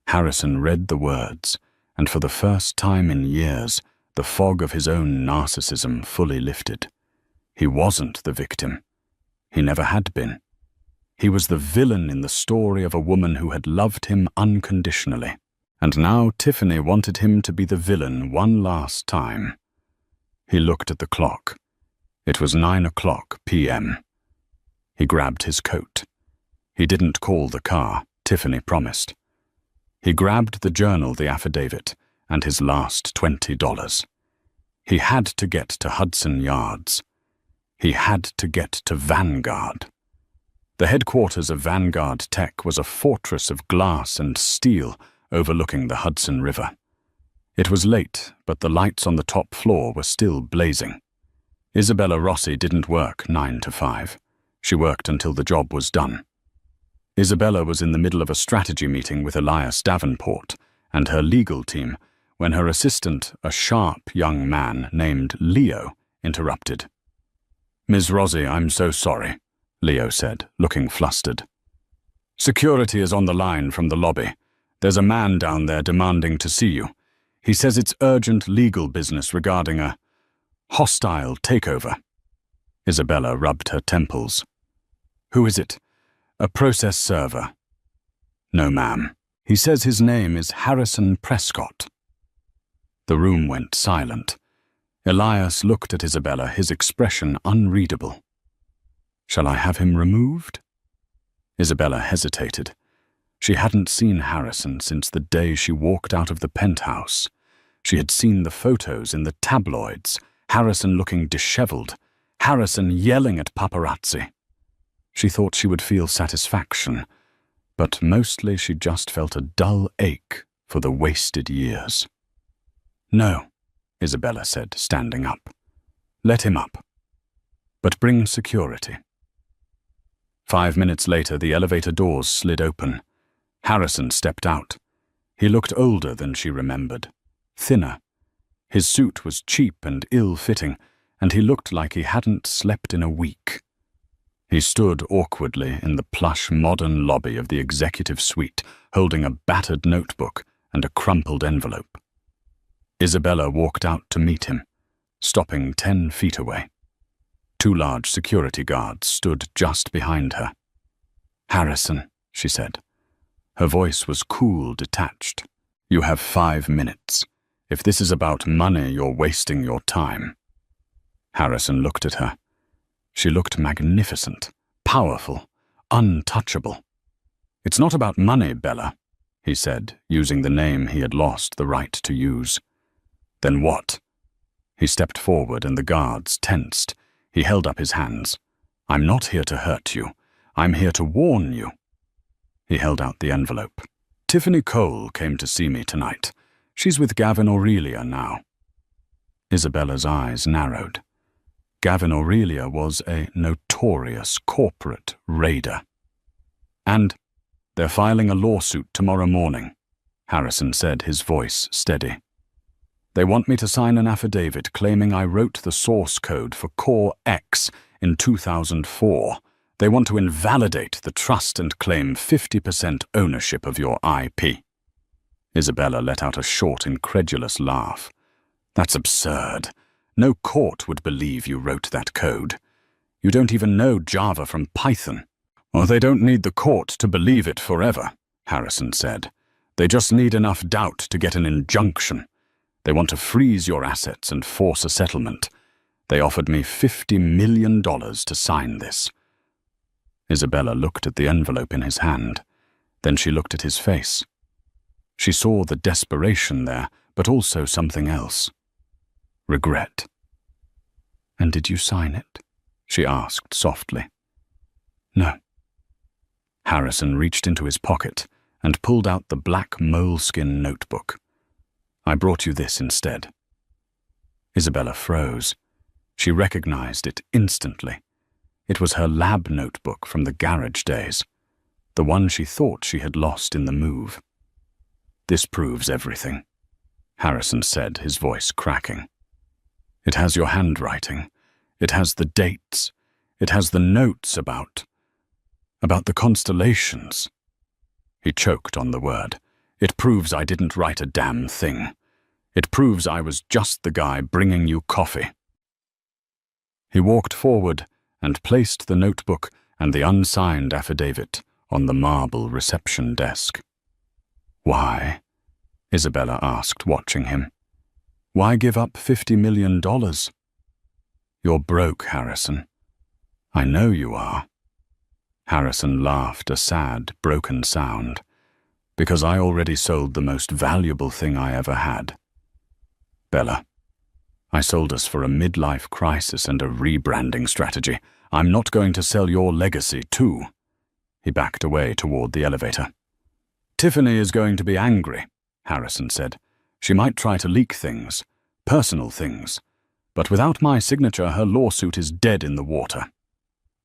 Harrison read the words, and for the first time in years, the fog of his own narcissism fully lifted. He wasn't the victim. He never had been. He was the villain in the story of a woman who had loved him unconditionally. And now Tiffany wanted him to be the villain one last time. He looked at the clock. It was 9 p.m. He grabbed his coat. He didn't call the car, Tiffany promised. He grabbed the journal, the affidavit, and his last $20. He had to get to Hudson Yards. He had to get to Vanguard. The headquarters of Vanguard Tech was a fortress of glass and steel overlooking the Hudson River. It was late, but the lights on the top floor were still blazing. Isabella Rossi didn't work 9 to 5. She worked until the job was done. Isabella was in the middle of a strategy meeting with Elias Davenport and her legal team when her assistant, a sharp young man named Leo, interrupted. "Ms. Rossi, I'm so sorry," Leo said, looking flustered. "Security is on the line from the lobby. There's a man down there demanding to see you. He says it's urgent legal business regarding a hostile takeover." Isabella rubbed her temples. "Who is it? A process server?" "No, ma'am. He says his name is Harrison Prescott." The room went silent. Elias looked at Isabella, his expression unreadable. "Shall I have him removed?" Isabella hesitated. She hadn't seen Harrison since the day she walked out of the penthouse. She had seen the photos in the tabloids, Harrison looking disheveled, Harrison yelling at paparazzi. She thought she would feel satisfaction, but mostly she just felt a dull ache for the wasted years. "No," Isabella said, standing up. "Let him up. But bring security." 5 minutes later, the elevator doors slid open. Harrison stepped out. He looked older than she remembered, thinner. His suit was cheap and ill-fitting, and he looked like he hadn't slept in a week. He stood awkwardly in the plush modern lobby of the executive suite, holding a battered notebook and a crumpled envelope. Isabella walked out to meet him, stopping 10 feet away. 2 large security guards stood just behind her. "Harrison," she said. Her voice was cool, detached. "You have 5 minutes. If this is about money, you're wasting your time." Harrison looked at her. She looked magnificent, powerful, untouchable. "It's not about money, Bella," he said, using the name he had lost the right to use. "Then what?" He stepped forward and the guards tensed. He held up his hands. "I'm not here to hurt you. I'm here to warn you." He held out the envelope. "Tiffany Cole came to see me tonight. She's with Gavin Aurelia now." Isabella's eyes narrowed. Gavin Aurelia was a notorious corporate raider. "And they're filing a lawsuit tomorrow morning," Harrison said, his voice steady. "They want me to sign an affidavit claiming I wrote the source code for Core X in 2004. They want to invalidate the trust and claim 50% ownership of your IP. Isabella let out a short, incredulous laugh. That's absurd. No court would believe you wrote that code. You don't even know Java from Python. Well, they don't need the court to believe it forever, Harrison said. They just need enough doubt to get an injunction. They want to freeze your assets and force a settlement. They offered me $50 million to sign this. Isabella looked at the envelope in his hand. Then she looked at his face. She saw the desperation there, but also something else. Regret. "And did you sign it?" she asked softly. "No." Harrison reached into his pocket and pulled out the black moleskin notebook. "I brought you this instead." Isabella froze. She recognized it instantly. It was her lab notebook from the garage days, the one she thought she had lost in the move. "This proves everything," Harrison said, his voice cracking. "It has your handwriting. It has the dates. It has the notes about the constellations." He choked on the word. "It proves I didn't write a damn thing. It proves I was just the guy bringing you coffee." He walked forward and placed the notebook and the unsigned affidavit on the marble reception desk. "Why?" Isabella asked, watching him. "Why give up $50 million? You're broke, Harrison. I know you are." Harrison laughed a sad, broken sound. "Because I already sold the most valuable thing I ever had. Bella, I sold us for a midlife crisis and a rebranding strategy. I'm not going to sell your legacy, too." He backed away toward the elevator. "Tiffany is going to be angry," Harrison said. "She might try to leak things, personal things. But without my signature, her lawsuit is dead in the water."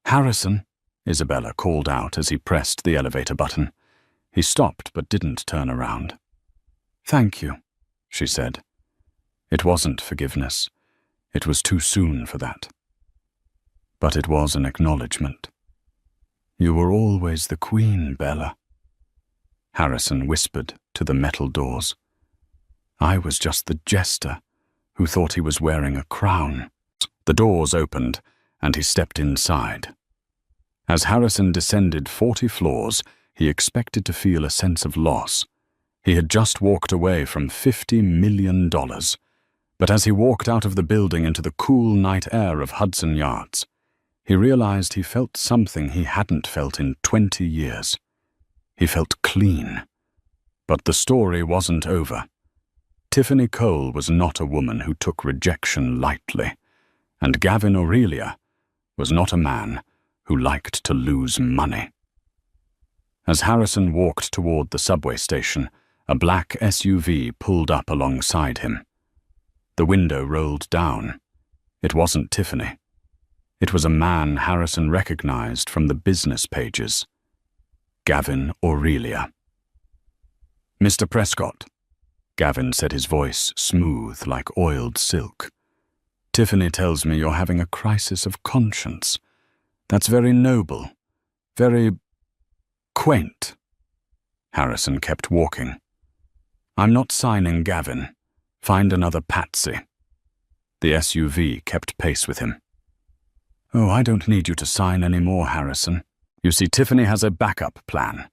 "Harrison," Isabella called out as he pressed the elevator button. He stopped but didn't turn around. "Thank you," she said. It wasn't forgiveness. It was too soon for that. But it was an acknowledgement. "You were always the queen, Bella." Harrison whispered to the metal doors. "I was just the jester who thought he was wearing a crown." The doors opened, and he stepped inside. As Harrison descended 40 floors, he expected to feel a sense of loss. He had just walked away from $50 million. But as he walked out of the building into the cool night air of Hudson Yards, he realized he felt something he hadn't felt in 20 years. He felt clean. But the story wasn't over. Tiffany Cole was not a woman who took rejection lightly, and Gavin Aurelia was not a man who liked to lose money. As Harrison walked toward the subway station, a black SUV pulled up alongside him. The window rolled down. It wasn't Tiffany. It was a man Harrison recognized from the business pages. Gavin Aurelia. "Mr. Prescott," Gavin said, his voice smooth like oiled silk. "Tiffany tells me you're having a crisis of conscience. That's very noble, very quaint." Harrison kept walking. "I'm not signing, Gavin. Find another patsy." The SUV kept pace with him. "Oh, I don't need you to sign any more, Harrison. You see, Tiffany has a backup plan,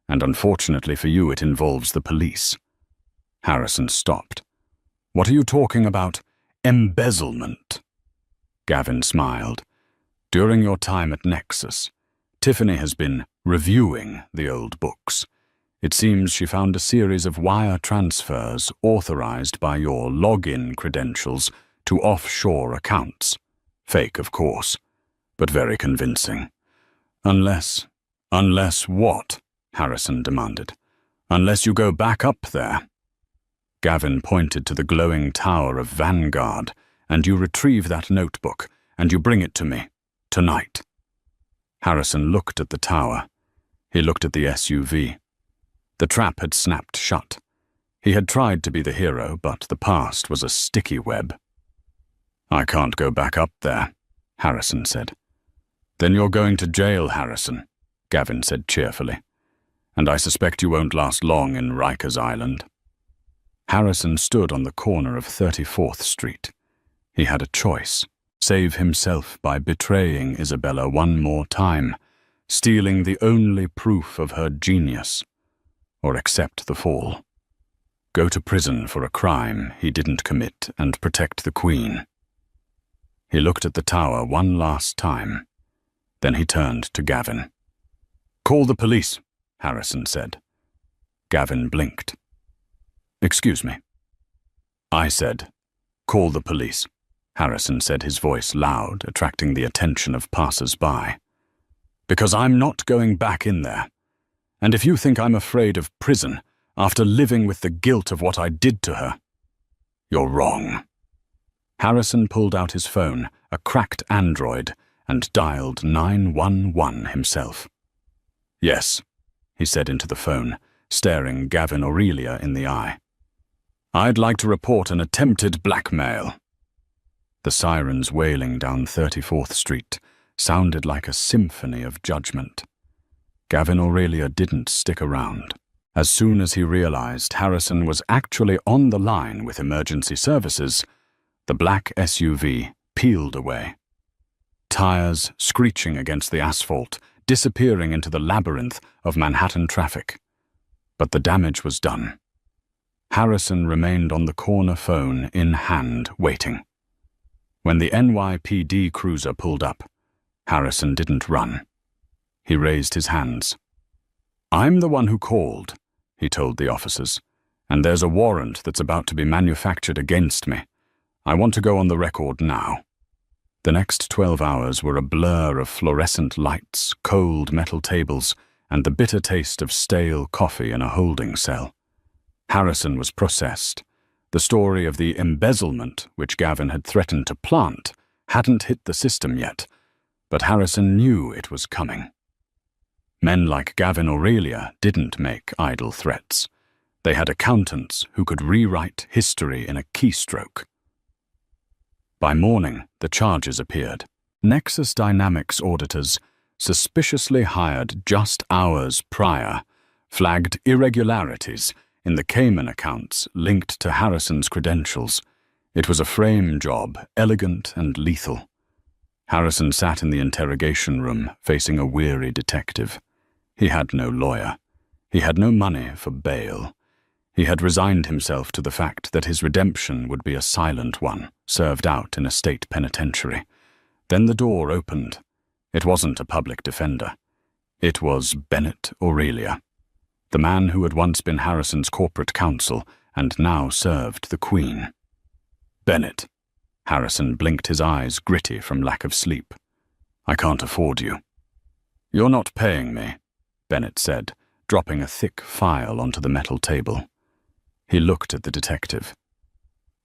and unfortunately for you, it involves the police." Harrison stopped. "What are you talking about? Embezzlement?" Gavin smiled. "During your time at Nexus, Tiffany has been reviewing the old books. It seems she found a series of wire transfers authorized by your login credentials to offshore accounts. Fake, of course, but very convincing. Unless what?" Harrison demanded. "Unless you go back up there." Gavin pointed to the glowing tower of Vanguard, "and you retrieve that notebook, and you bring it to me. Tonight." Harrison looked at the tower. He looked at the SUV. The trap had snapped shut. He had tried to be the hero, but the past was a sticky web. "I can't go back up there," Harrison said. Then you're going to jail, Harrison, Gavin said cheerfully. And I suspect you won't last long in Rikers Island. Harrison stood on the corner of 34th Street. He had a choice: save himself by betraying Isabella one more time, stealing the only proof of her genius, or accept the fall. Go to prison for a crime he didn't commit and protect the Queen. He looked at the tower one last time. Then he turned to Gavin. "Call the police," Harrison said. Gavin blinked. "Excuse me." "I said, call the police," Harrison said, his voice loud, attracting the attention of passers-by. "Because I'm not going back in there. And if you think I'm afraid of prison after living with the guilt of what I did to her, you're wrong." Harrison pulled out his phone, a cracked Android, and dialed 911 himself. "Yes," he said into the phone, staring Gavin Aurelia in the eye. "I'd like to report an attempted blackmail." The sirens wailing down 34th Street sounded like a symphony of judgment. Gavin Aurelia didn't stick around. As soon as he realized Harrison was actually on the line with emergency services, the black SUV peeled away. Tires screeching against the asphalt, disappearing into the labyrinth of Manhattan traffic. But the damage was done. Harrison remained on the corner phone in hand, waiting. When the NYPD cruiser pulled up, Harrison didn't run. He raised his hands. "I'm the one who called," he told the officers, "and there's a warrant that's about to be manufactured against me. I want to go on the record now." The next 12 hours were a blur of fluorescent lights, cold metal tables, and the bitter taste of stale coffee in a holding cell. Harrison was processed. The story of the embezzlement, which Gavin had threatened to plant, hadn't hit the system yet, but Harrison knew it was coming. Men like Gavin Aurelia didn't make idle threats. They had accountants who could rewrite history in a keystroke. By morning, the charges appeared. Nexus Dynamics auditors, suspiciously hired just hours prior, flagged irregularities in the Cayman accounts linked to Harrison's credentials. It was a frame job, elegant and lethal. Harrison sat in the interrogation room, facing a weary detective. He had no lawyer. He had no money for bail. He had resigned himself to the fact that his redemption would be a silent one, served out in a state penitentiary. Then the door opened. It wasn't a public defender. It was Bennett Aurelia, the man who had once been Harrison's corporate counsel and now served the Queen. "Bennett." Harrison blinked, his eyes gritty from lack of sleep. "I can't afford you." "You're not paying me," Bennett said, dropping a thick file onto the metal table. He looked at the detective.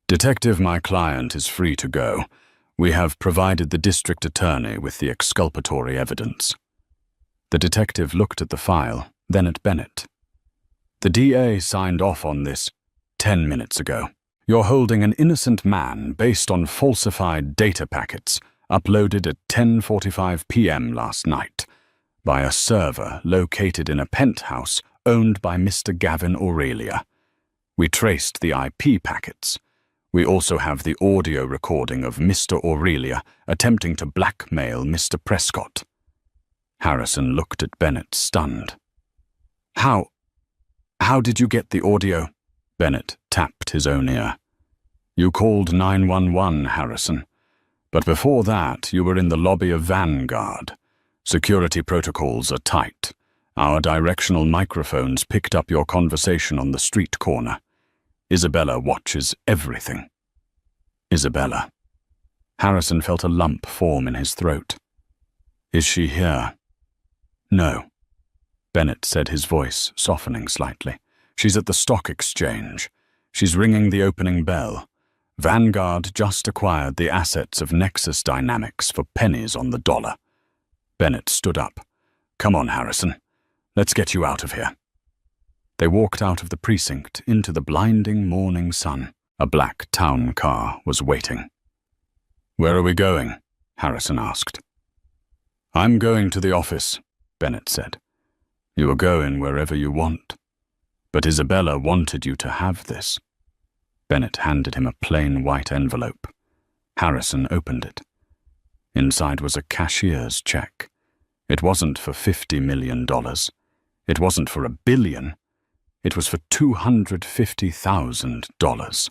"Detective, my client is free to go. We have provided the district attorney with the exculpatory evidence." The detective looked at the file, then at Bennett. "The DA signed off on this 10 minutes ago. You're holding an innocent man based on falsified data packets uploaded at 10:45 p.m. last night by a server located in a penthouse owned by Mr. Gavin Aurelia. We traced the IP packets. We also have the audio recording of Mr. Aurelia attempting to blackmail Mr. Prescott." Harrison looked at Bennett, stunned. How did you get the audio?" Bennett tapped his own ear. "You called 911, Harrison. But before that, you were in the lobby of Vanguard. Security protocols are tight. Our directional microphones picked up your conversation on the street corner. Isabella watches everything." Isabella. Harrison felt a lump form in his throat. "Is she here?" "No," Bennett said, his voice softening slightly. "She's at the stock exchange. She's ringing the opening bell. Vanguard just acquired the assets of Nexus Dynamics for pennies on the dollar." Bennett stood up. "Come on, Harrison. Let's get you out of here." They walked out of the precinct into the blinding morning sun. A black town car was waiting. "Where are we going?" Harrison asked. "I'm going to the office," Bennett said. "You are going wherever you want. But Isabella wanted you to have this." Bennett handed him a plain white envelope. Harrison opened it. Inside was a cashier's check. It wasn't for $50 million. It wasn't for $1 billion. It was for $250,000.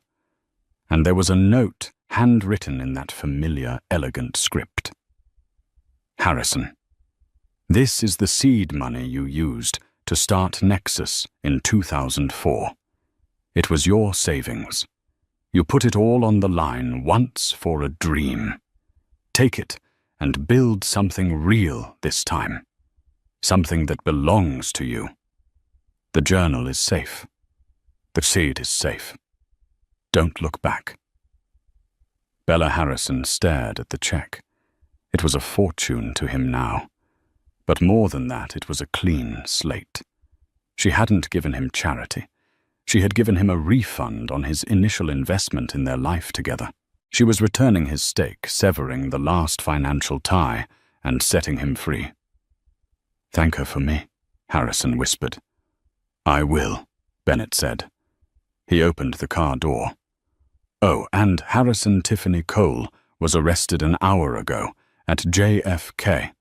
And there was a note handwritten in that familiar, elegant script. "Harrison, this is the seed money you used to start Nexus in 2004. It was your savings. You put it all on the line once for a dream. Take it and build something real this time. Something that belongs to you. The journal is safe. The seed is safe. Don't look back." Bella Harrison stared at the check. It was a fortune to him now. But more than that, it was a clean slate. She hadn't given him charity. She had given him a refund on his initial investment in their life together. She was returning his stake, severing the last financial tie, and setting him free. "Thank her for me," Harrison whispered. "I will," Bennett said. He opened the car door. Oh, and Harrison Tiffany Cole was arrested an hour ago at JFK.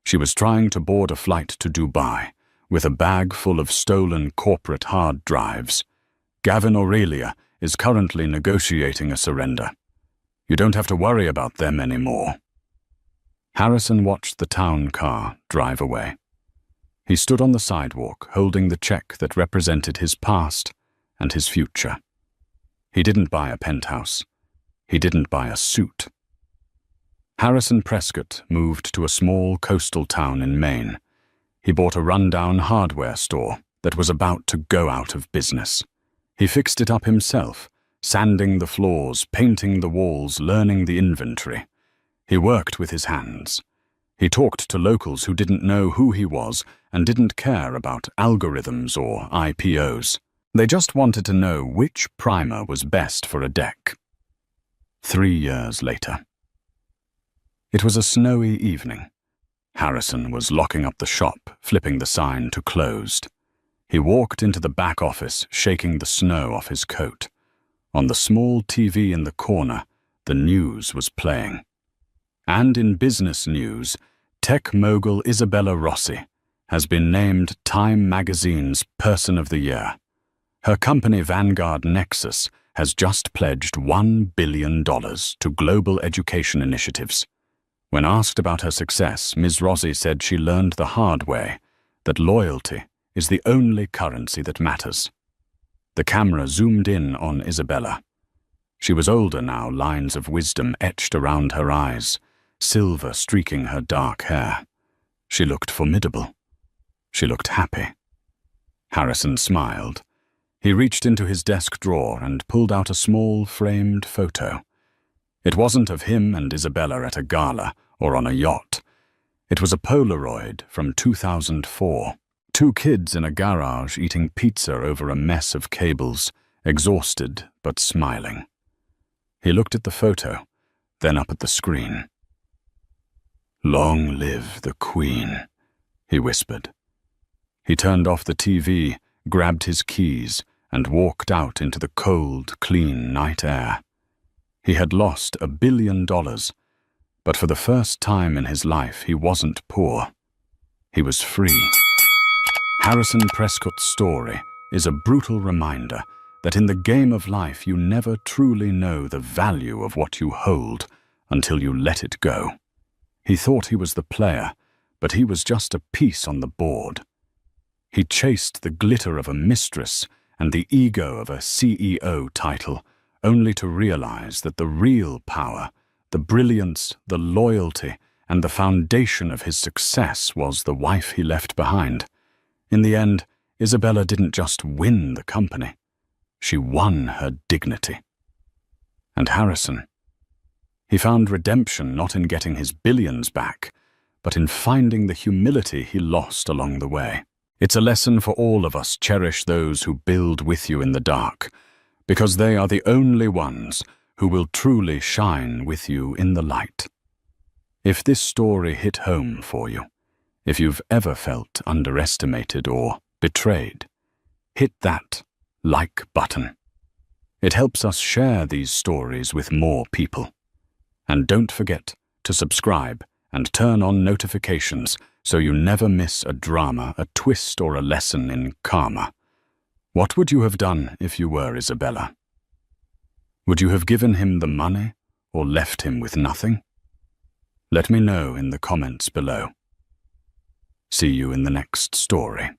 She was trying to board a flight to Dubai with a bag full of stolen corporate hard drives. Gavin Aurelia is currently negotiating a surrender. You don't have to worry about them anymore. Harrison watched the town car drive away. He stood on the sidewalk, holding the check that represented his past and his future. He didn't buy a penthouse. He didn't buy a suit. Harrison Prescott moved to a small coastal town in Maine. He bought a rundown hardware store that was about to go out of business. He fixed it up himself, sanding the floors, painting the walls, learning the inventory. He worked with his hands. He talked to locals who didn't know who he was and didn't care about algorithms or IPOs. They just wanted to know which primer was best for a deck. 3 years later. It was a snowy evening. Harrison was locking up the shop, flipping the sign to closed. He walked into the back office, shaking the snow off his coat. On the small TV in the corner, the news was playing. And in business news, tech mogul Isabella Rossi has been named Time magazine's Person of the Year. Her company Vanguard Nexus has just pledged $1 billion to global education initiatives. When asked about her success, Ms. Rossi said she learned the hard way that loyalty is the only currency that matters. The camera zoomed in on Isabella. She was older now, lines of wisdom etched around her eyes, silver streaking her dark hair. She looked formidable. She looked happy. Harrison smiled. He reached into his desk drawer and pulled out a small framed photo. It wasn't of him and Isabella at a gala or on a yacht. It was a Polaroid from 2004. 2 kids in a garage eating pizza over a mess of cables, exhausted but smiling. He looked at the photo, then up at the screen. "Long live the Queen," he whispered. He turned off the TV, grabbed his keys, and walked out into the cold, clean night air. He had lost $1 billion, but for the first time in his life he wasn't poor. He was free. Harrison Prescott's story is a brutal reminder that in the game of life you never truly know the value of what you hold until you let it go. He thought he was the player, but he was just a piece on the board. He chased the glitter of a mistress and the ego of a CEO title, only to realize that the real power, the brilliance, the loyalty, and the foundation of his success was the wife he left behind. In the end, Isabella didn't just win the company. She won her dignity. And Harrison? He found redemption not in getting his billions back, but in finding the humility he lost along the way. It's a lesson for all of us: cherish those who build with you in the dark, because they are the only ones who will truly shine with you in the light. If this story hit home for you, if you've ever felt underestimated or betrayed, hit that like button. It helps us share these stories with more people. And don't forget to subscribe and turn on notifications so you never miss a drama, a twist, or a lesson in karma. What would you have done if you were Isabella? Would you have given him the money or left him with nothing? Let me know in the comments below. See you in the next story.